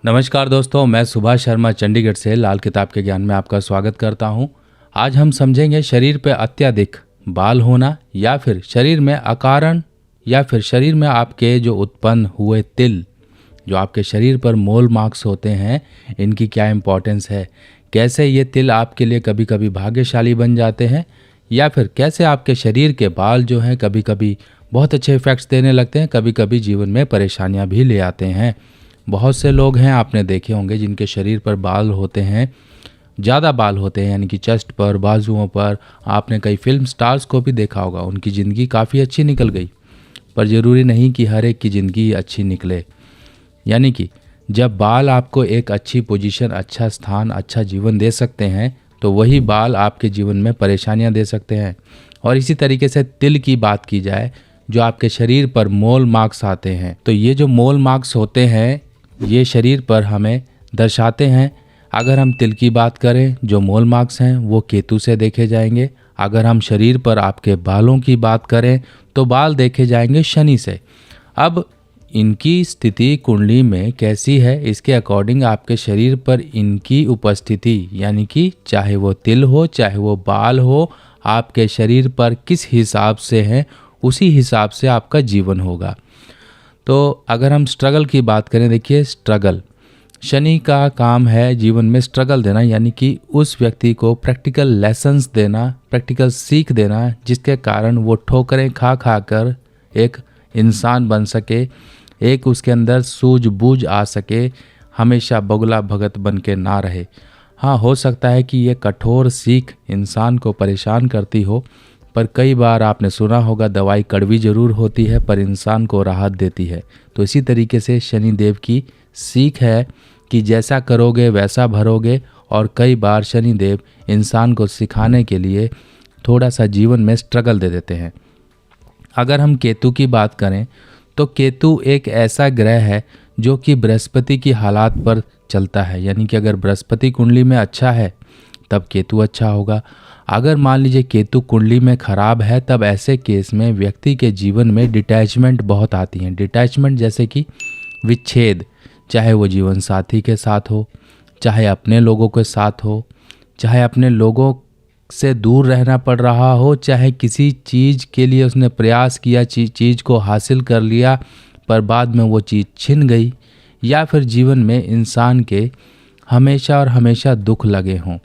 नमस्कार दोस्तों, मैं सुभाष शर्मा चंडीगढ़ से लाल किताब के ज्ञान में आपका स्वागत करता हूं। आज हम समझेंगे शरीर पे अत्यधिक बाल होना या फिर शरीर में अकारण या फिर शरीर में आपके जो उत्पन्न हुए तिल, जो आपके शरीर पर मोल मार्क्स होते हैं, इनकी क्या इम्पोर्टेंस है। कैसे ये तिल आपके लिए कभी कभी भाग्यशाली बन जाते हैं या फिर कैसे आपके शरीर के बाल जो हैं कभी कभी बहुत अच्छे इफेक्ट्स देने लगते हैं, कभी कभी जीवन में परेशानियां भी ले आते हैं। बहुत से लोग हैं, आपने देखे होंगे, जिनके शरीर पर बाल होते हैं, ज़्यादा बाल होते हैं, यानी कि चेस्ट पर, बाजुओं पर। आपने कई फिल्म स्टार्स को भी देखा होगा, उनकी ज़िंदगी काफ़ी अच्छी निकल गई। पर ज़रूरी नहीं कि हर एक की ज़िंदगी अच्छी निकले। यानी कि जब बाल आपको एक अच्छी पोजीशन, अच्छा स्थान, अच्छा जीवन दे सकते हैं, तो वही बाल आपके जीवन में परेशानियां दे सकते हैं। और इसी तरीके से तिल की बात की जाए, जो आपके शरीर पर मोल मार्क्स आते हैं, तो ये जो मोल मार्क्स होते हैं ये शरीर पर हमें दर्शाते हैं। अगर हम तिल की बात करें, जो मोल मार्क्स हैं वो केतु से देखे जाएंगे। अगर हम शरीर पर आपके बालों की बात करें तो बाल देखे जाएंगे शनि से। अब इनकी स्थिति कुंडली में कैसी है, इसके अकॉर्डिंग आपके शरीर पर इनकी उपस्थिति, यानी कि चाहे वो तिल हो चाहे वो बाल हो, आपके शरीर पर किस हिसाब से हैं उसी हिसाब से आपका जीवन होगा। तो अगर हम स्ट्रगल की बात करें, देखिए स्ट्रगल, शनि का काम है जीवन में स्ट्रगल देना, यानी कि उस व्यक्ति को प्रैक्टिकल लेसन्स देना, प्रैक्टिकल सीख देना, जिसके कारण वो ठोकरें खा खा कर एक इंसान बन सके, एक उसके अंदर सूझबूझ आ सके, हमेशा बगुला भगत बन के ना रहे। हाँ, हो सकता है कि ये कठोर सीख इंसान को परेशान करती हो, पर कई बार आपने सुना होगा, दवाई कड़वी ज़रूर होती है पर इंसान को राहत देती है। तो इसी तरीके से शनि देव की सीख है कि जैसा करोगे वैसा भरोगे। और कई बार शनि देव इंसान को सिखाने के लिए थोड़ा सा जीवन में स्ट्रगल दे देते हैं। अगर हम केतु की बात करें तो केतु एक ऐसा ग्रह है जो कि बृहस्पति की हालात पर चलता है, यानी कि अगर बृहस्पति कुंडली में अच्छा है तब केतु अच्छा होगा। अगर मान लीजिए केतु कुंडली में खराब है, तब ऐसे केस में व्यक्ति के जीवन में डिटैचमेंट बहुत आती हैं। डिटैचमेंट जैसे कि विच्छेद, चाहे वो जीवन साथी के साथ हो, चाहे अपने लोगों के साथ हो, चाहे अपने लोगों से दूर रहना पड़ रहा हो, चाहे किसी चीज़ के लिए उसने प्रयास किया, चीज़ को हासिल कर लिया पर बाद में वो चीज़ छिन गई, या फिर जीवन में इंसान के हमेशा और हमेशा दुख लगे हों,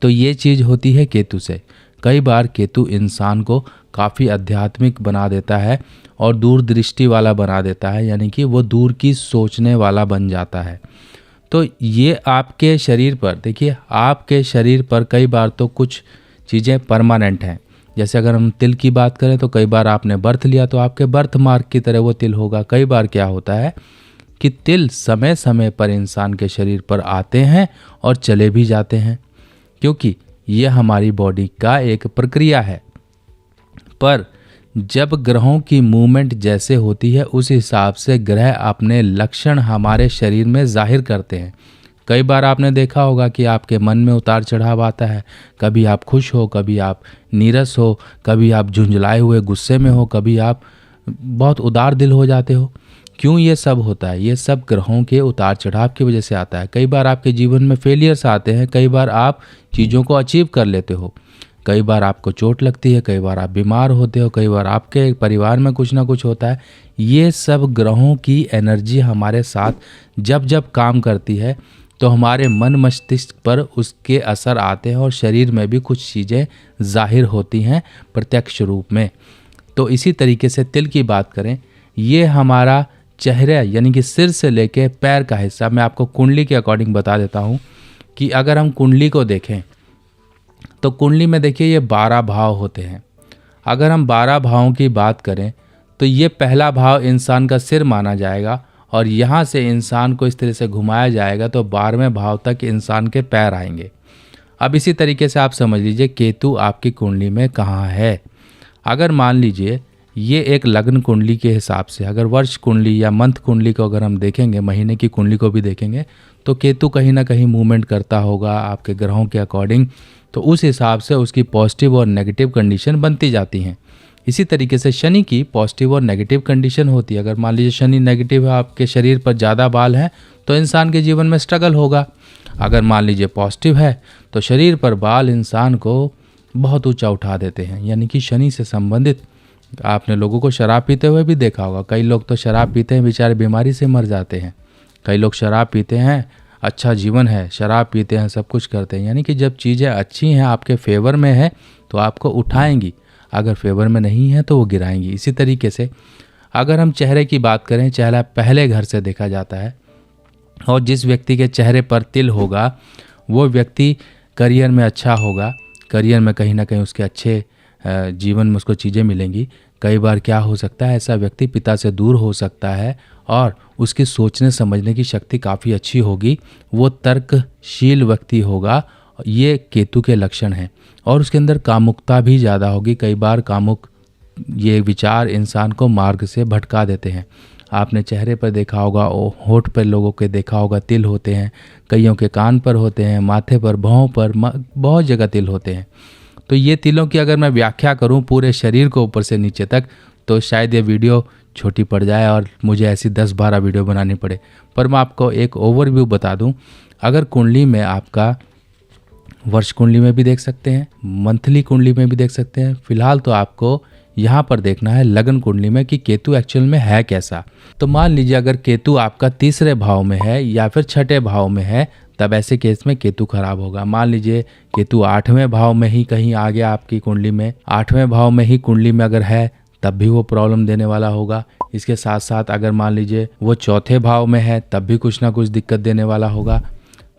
तो ये चीज़ होती है केतु से। कई बार केतु इंसान को काफ़ी आध्यात्मिक बना देता है और दूरदृष्टि वाला बना देता है, यानी कि वो दूर की सोचने वाला बन जाता है। तो ये आपके शरीर पर, देखिए आपके शरीर पर कई बार तो कुछ चीज़ें परमानेंट हैं। जैसे अगर हम तिल की बात करें तो कई बार आपने बर्थ लिया तो आपके बर्थ मार्क की तरह वो तिल होगा। कई बार क्या होता है कि तिल समय समय पर इंसान के शरीर पर आते हैं और चले भी जाते हैं, क्योंकि ये हमारी बॉडी का एक प्रक्रिया है। पर जब ग्रहों की मूवमेंट जैसे होती है उस हिसाब से ग्रह अपने लक्षण हमारे शरीर में जाहिर करते हैं। कई बार आपने देखा होगा कि आपके मन में उतार चढ़ाव आता है, कभी आप खुश हो, कभी आप नीरस हो, कभी आप झुंझलाए हुए गुस्से में हो, कभी आप बहुत उदार दिल हो जाते हो। क्यों ये सब होता है? ये सब ग्रहों के उतार चढ़ाव की वजह से आता है। कई बार आपके जीवन में फेलियर्स आते हैं, कई बार आप चीज़ों को अचीव कर लेते हो, कई बार आपको चोट लगती है, कई बार आप बीमार होते हो, कई बार आपके परिवार में कुछ ना कुछ होता है। ये सब ग्रहों की एनर्जी हमारे साथ जब जब काम करती है तो हमारे मन मस्तिष्क पर उसके असर आते हैं और शरीर में भी कुछ चीज़ें जाहिर होती हैं प्रत्यक्ष रूप में। तो इसी तरीके से तिल की बात करें, ये हमारा चेहरे, यानी कि सिर से लेके पैर का हिस्सा, मैं आपको कुंडली के अकॉर्डिंग बता देता हूँ कि अगर हम कुंडली को देखें तो कुंडली में देखिए ये 12 भाव होते हैं। अगर हम 12 भावों की बात करें तो ये पहला भाव इंसान का सिर माना जाएगा और यहाँ से इंसान को इस तरह से घुमाया जाएगा तो 12वें भाव तक इंसान के पैर आएंगे। अब इसी तरीके से आप समझ लीजिए केतु आपकी कुंडली में कहाँ है। अगर मान लीजिए ये एक लग्न कुंडली के हिसाब से, अगर वर्ष कुंडली या मंथ कुंडली को अगर हम देखेंगे, महीने की कुंडली को भी देखेंगे, तो केतु कहीं ना कहीं मूवमेंट करता होगा आपके ग्रहों के अकॉर्डिंग, तो उस हिसाब से उसकी पॉजिटिव और नेगेटिव कंडीशन बनती जाती हैं। इसी तरीके से शनि की पॉजिटिव और नेगेटिव कंडीशन होती है। अगर मान लीजिए शनि नेगेटिव है, आपके शरीर पर ज़्यादा बाल हैं तो इंसान के जीवन में स्ट्रगल होगा। अगर मान लीजिए पॉजिटिव है तो शरीर पर बाल इंसान को बहुत ऊंचा उठा देते हैं। यानी कि शनि से संबंधित आपने लोगों को शराब पीते हुए भी देखा होगा। कई लोग तो शराब पीते हैं, बेचारे बीमारी से मर जाते हैं। कई लोग शराब पीते हैं, अच्छा जीवन है, शराब पीते हैं, सब कुछ करते हैं। यानी कि जब चीज़ें अच्छी हैं, आपके फेवर में है तो आपको उठाएंगी, अगर फेवर में नहीं है तो वो गिराएंगी। इसी तरीके से अगर हम चेहरे की बात करें, चेहरा पहले घर से देखा जाता है और जिस व्यक्ति के चेहरे पर तिल होगा वो व्यक्ति करियर में अच्छा होगा, करियर में कहीं ना कहीं उसके अच्छे जीवन में उसको चीज़ें मिलेंगी। कई बार क्या हो सकता है, ऐसा व्यक्ति पिता से दूर हो सकता है और उसकी सोचने समझने की शक्ति काफ़ी अच्छी होगी, वो तर्कशील व्यक्ति होगा। ये केतु के लक्षण हैं। और उसके अंदर कामुकता भी ज़्यादा होगी। कई बार कामुक ये विचार इंसान को मार्ग से भटका देते हैं। आपने चेहरे पर देखा होगा, होठ पर लोगों के देखा होगा तिल होते हैं, कईयों के कान पर होते हैं, माथे पर, भौं पर, बहुत जगह तिल होते हैं। तो ये तिलों की अगर मैं व्याख्या करूं पूरे शरीर को ऊपर से नीचे तक तो शायद ये वीडियो छोटी पड़ जाए और मुझे ऐसी 10-12 वीडियो बनानी पड़े। पर मैं आपको एक ओवरव्यू बता दूं। अगर कुंडली में आपका वर्ष कुंडली में भी देख सकते हैं, मंथली कुंडली में भी देख सकते हैं। फिलहाल तो आपको यहाँ पर देखना है लगन कुंडली में कि केतु एक्चुअल में है कैसा। तो मान लीजिए अगर केतु आपका तीसरे भाव में है या फिर छठे भाव में है, तब ऐसे केस में केतु खराब होगा। मान लीजिए केतु 8वें भाव में ही कहीं आ गया आपकी कुंडली में, 8वें भाव में ही कुंडली में अगर है तब भी वो प्रॉब्लम देने वाला होगा। इसके साथ साथ अगर मान लीजिए वो चौथे भाव में है तब भी कुछ ना कुछ दिक्कत देने वाला होगा।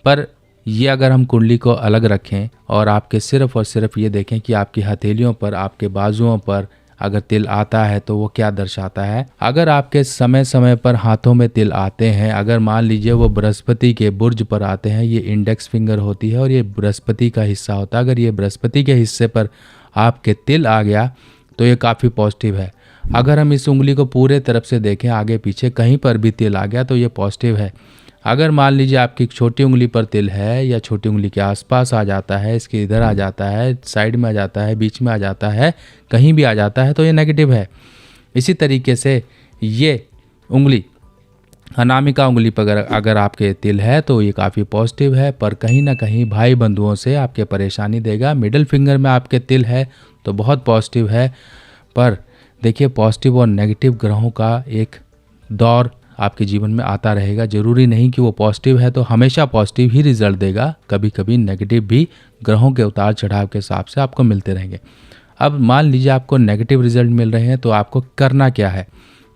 पर ये अगर हम कुंडली को अलग रखें और आपके सिर्फ और सिर्फ ये देखें कि आपकी हथेलियों पर, आपके बाजुओं पर अगर तिल आता है तो वो क्या दर्शाता है। अगर आपके समय समय पर हाथों में तिल आते हैं, अगर मान लीजिए वो बृहस्पति के बुर्ज पर आते हैं, ये इंडेक्स फिंगर होती है और ये बृहस्पति का हिस्सा होता है, अगर ये बृहस्पति के हिस्से पर आपके तिल आ गया तो ये काफ़ी पॉजिटिव है। अगर हम इस उंगली को पूरे तरफ से देखें, आगे पीछे कहीं पर भी तिल आ गया तो ये पॉजिटिव है। अगर मान लीजिए आपकी छोटी उंगली पर तिल है या छोटी उंगली के आसपास आ जाता है, इसके इधर आ जाता है, साइड में आ जाता है, बीच में आ जाता है, कहीं भी आ जाता है तो ये नेगेटिव है। इसी तरीके से ये उंगली अनामिका उंगली पर अगर आपके तिल है तो ये काफ़ी पॉजिटिव है, पर कहीं ना कहीं भाई बंधुओं से आपके परेशानी देगा। मिडिल फिंगर में आपके तिल है तो बहुत पॉजिटिव है। पर देखिए पॉजिटिव और नेगेटिव ग्रहों का एक दौर आपके जीवन में आता रहेगा। जरूरी नहीं कि वो पॉजिटिव है तो हमेशा पॉजिटिव ही रिजल्ट देगा, कभी कभी नेगेटिव भी ग्रहों के उतार चढ़ाव के हिसाब से आपको मिलते रहेंगे। अब मान लीजिए आपको नेगेटिव रिजल्ट मिल रहे हैं तो आपको करना क्या है।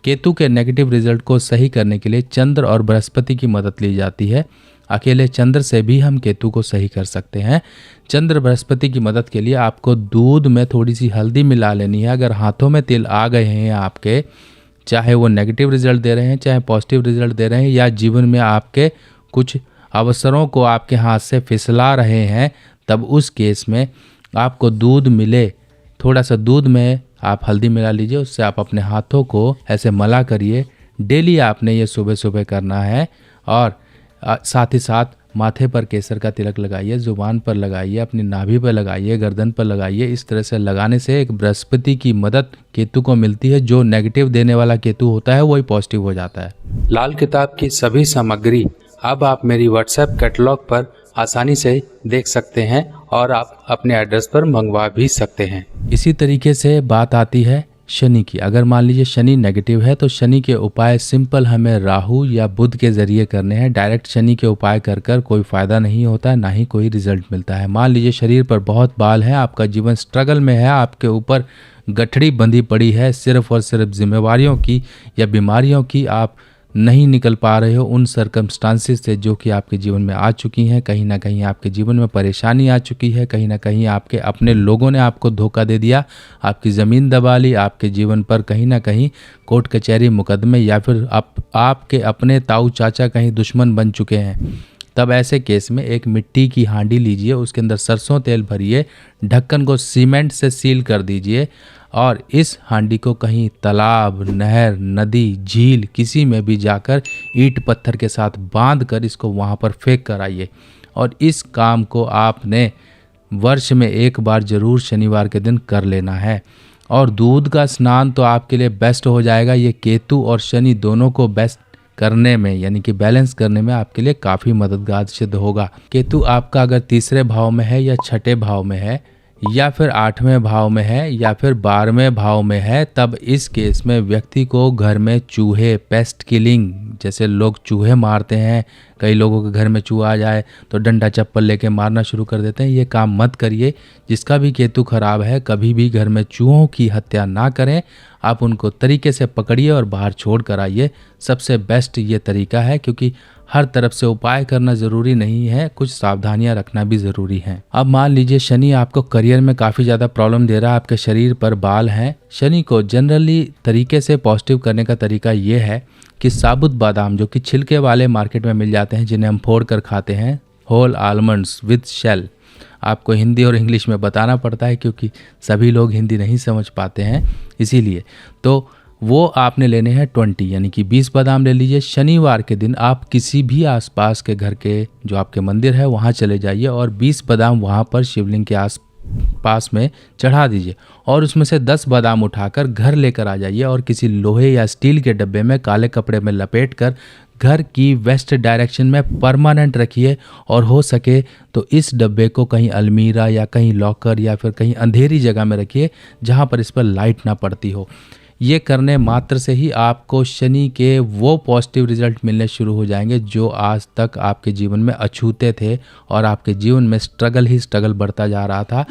केतु के नेगेटिव रिजल्ट को सही करने के लिए चंद्र और बृहस्पति की मदद ली जाती है। अकेले चंद्र से भी हम केतु को सही कर सकते हैं। चंद्र बृहस्पति की मदद के लिए आपको दूध में थोड़ी सी हल्दी मिला लेनी है। अगर हाथों में तिल आ गए हैं आपके, चाहे वो नेगेटिव रिजल्ट दे रहे हैं चाहे पॉजिटिव रिजल्ट दे रहे हैं, या जीवन में आपके कुछ अवसरों को आपके हाथ से फिसला रहे हैं, तब उस केस में आपको दूध मिले, थोड़ा सा दूध में आप हल्दी मिला लीजिए, उससे आप अपने हाथों को ऐसे मला करिए। डेली आपने ये सुबह सुबह करना है और साथ ही साथ माथे पर केसर का तिलक लगाइए, जुबान पर लगाइए, अपनी नाभि पर लगाइए, गर्दन पर लगाइए। इस तरह से लगाने से एक बृहस्पति की मदद केतु को मिलती है। जो नेगेटिव देने वाला केतु होता है वही पॉजिटिव हो जाता है। लाल किताब की सभी सामग्री अब आप मेरी व्हाट्सएप कैटलॉग पर आसानी से देख सकते हैं और आप अपने एड्रेस पर मंगवा भी सकते हैं। इसी तरीके से बात आती है शनि की। अगर मान लीजिए शनि नेगेटिव है तो शनि के उपाय सिंपल हमें राहु या बुध के जरिए करने हैं। डायरेक्ट शनि के उपाय कर कर कोई फायदा नहीं होता है, ना ही कोई रिजल्ट मिलता है। मान लीजिए शरीर पर बहुत बाल है, आपका जीवन स्ट्रगल में है, आपके ऊपर गठड़ी बंधी पड़ी है, सिर्फ और सिर्फ जिम्मेवारियों की या बीमारियों की, आप नहीं निकल पा रहे हो उन सरकमस्टांसिस से जो कि आपके जीवन में आ चुकी हैं। कहीं ना कहीं आपके जीवन में परेशानी आ चुकी है, कहीं ना कहीं आपके अपने लोगों ने आपको धोखा दे दिया, आपकी ज़मीन दबा ली, आपके जीवन पर कहीं ना कहीं कोर्ट कचहरी मुकदमे या फिर आपके अपने ताऊ चाचा कहीं दुश्मन बन चुके हैं। तब ऐसे केस में एक मिट्टी की हांडी लीजिए, उसके अंदर सरसों तेल भरिए, ढक्कन को सीमेंट से सील कर दीजिए और इस हांडी को कहीं तालाब, नहर, नदी, झील किसी में भी जाकर ईंट पत्थर के साथ बांध कर इसको वहाँ पर फेंक कर आइए। और इस काम को आपने वर्ष में एक बार जरूर शनिवार के दिन कर लेना है। और दूध का स्नान तो आपके लिए बेस्ट हो जाएगा। ये केतु और शनि दोनों को बेस्ट करने में यानी कि बैलेंस करने में आपके लिए काफ़ी मददगार सिद्ध होगा। केतु आपका अगर तीसरे भाव में है या छठे भाव में है या फिर 8वें भाव में है या फिर 12वें भाव में है, तब इस केस में व्यक्ति को घर में चूहे, पेस्ट किलिंग, जैसे लोग चूहे मारते हैं, कई लोगों के घर में चूहा आ जाए तो डंडा चप्पल लेके मारना शुरू कर देते हैं, ये काम मत करिए। जिसका भी केतु खराब है कभी भी घर में चूहों की हत्या ना करें। आप उनको तरीके से पकड़िए और बाहर छोड़ कर आइए। सबसे बेस्ट ये तरीका है, क्योंकि हर तरफ से उपाय करना ज़रूरी नहीं है, कुछ सावधानियां रखना भी ज़रूरी है। अब मान लीजिए शनि आपको करियर में काफ़ी ज़्यादा प्रॉब्लम दे रहा है, आपके शरीर पर बाल हैं। शनि को जनरली तरीके से पॉजिटिव करने का तरीका ये है कि साबुत बादाम, जो कि छिलके वाले मार्केट में मिल जाते हैं, जिन्हें हम फोड़ कर खाते हैं, होल आलमंड्स विद शेल। आपको हिंदी और इंग्लिश में बताना पड़ता है क्योंकि सभी लोग हिंदी नहीं समझ पाते हैं, इसीलिए। तो वो आपने लेने हैं 20 यानी कि 20 बादाम ले लीजिए। शनिवार के दिन आप किसी भी आसपास के घर के जो आपके मंदिर है वहाँ चले जाइए और 20 बादाम वहाँ पर शिवलिंग के पास में चढ़ा दीजिए और उसमें से 10 बादाम उठाकर घर लेकर आ जाइए और किसी लोहे या स्टील के डब्बे में काले कपड़े में लपेट कर घर की वेस्ट डायरेक्शन में परमानेंट रखिए। और हो सके तो इस डब्बे को कहीं अलमीरा या कहीं लॉकर या फिर कहीं अंधेरी जगह में रखिए जहाँ पर इस पर लाइट ना पड़ती हो। ये करने मात्र से ही आपको शनि के वो पॉजिटिव रिजल्ट मिलने शुरू हो जाएंगे जो आज तक आपके जीवन में अछूते थे और आपके जीवन में स्ट्रगल ही स्ट्रगल बढ़ता जा रहा था।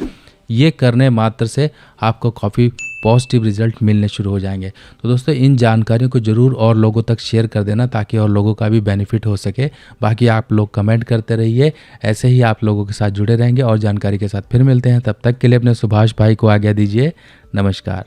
ये करने मात्र से आपको काफ़ी पॉजिटिव रिजल्ट मिलने शुरू हो जाएंगे। तो दोस्तों, इन जानकारियों को ज़रूर और लोगों तक शेयर कर देना ताकि और लोगों का भी बेनिफिट हो सके। बाकी आप लोग कमेंट करते रहिए, ऐसे ही आप लोगों के साथ जुड़े रहेंगे और जानकारी के साथ फिर मिलते हैं। तब तक के लिए अपने सुभाष भाई को आज्ञा दीजिए। नमस्कार।